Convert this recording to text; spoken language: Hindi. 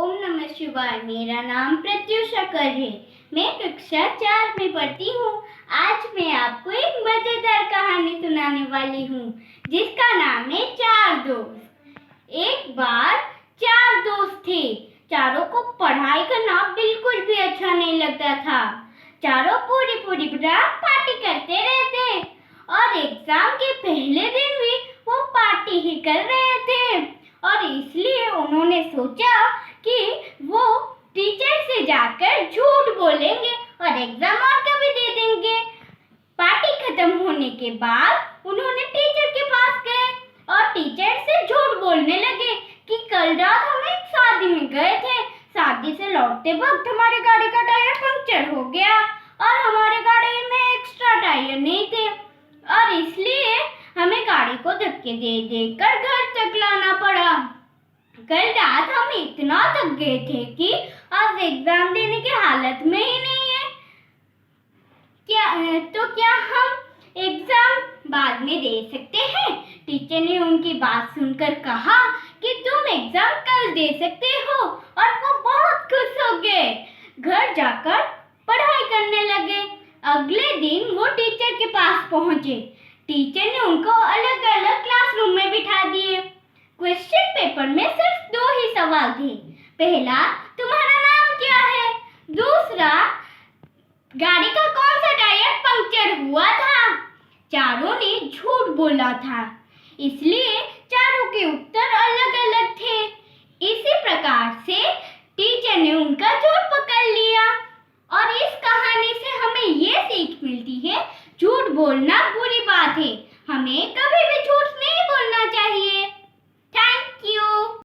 ओम नमः शिवाय। मेरा नाम प्रत्युषा कर है। मैं कक्षा 4 में पढ़ती हूँ। आज मैं आपको एक मजेदार कहानी सुनाने वाली हूँ जिसका नाम है चार दोस्त। एक बार 4 दोस्त थे। चारों को पढ़ाई करना बिल्कुल भी अच्छा नहीं लगता था। चारों पूरी रात पार्टी करते रहते और एग्जाम के पहले दिन भी वो पार्टी ही कर रहे थे। और इसलिए उन्होंने सोचा कि वो टीचर से जाकर झूठ बोलेंगे और एग्जाम और कभी दे देंगे। पार्टी खत्म होने के बाद उन्होंने टीचर के पास गए और टीचर से झूठ बोलने लगे कि कल रात हम एक शादी में गए थे। शादी से लौटते वक्त हमारी गाड़ी का टायर पंक्चर हो गया और हमारे गाड़ी में एक्स्ट्रा टायर नहीं थे और इसलिए हमें गाड़ी को धक्के दे देकर घर तक लाना पड़ा। कल रात हम इतना थक गए थे कि आज एग्जाम देने की हालत में ही नहीं है। क्या हम एग्जाम बाद में दे सकते हैं? टीचर ने उनकी बात सुनकर कहा कि तुम एग्जाम कल दे सकते हो और वो बहुत खुश हो गए। घर जाकर पढ़ाई करने लगे। अगले दिन वो टीचर के पास पहुंचे। टीचर ने उनको अलग अलग क्लासरूम में बिठा दिए। क्वेश्चन पेपर में सिर्फ 2 ही सवाल थे। पहला, तुम्हारा नाम क्या है? दूसरा, गाड़ी का कौन सा टायर पंक्चर हुआ था? चारों ने झूठ बोला था, इसलिए चारों के उत्तर अलग अलग थे।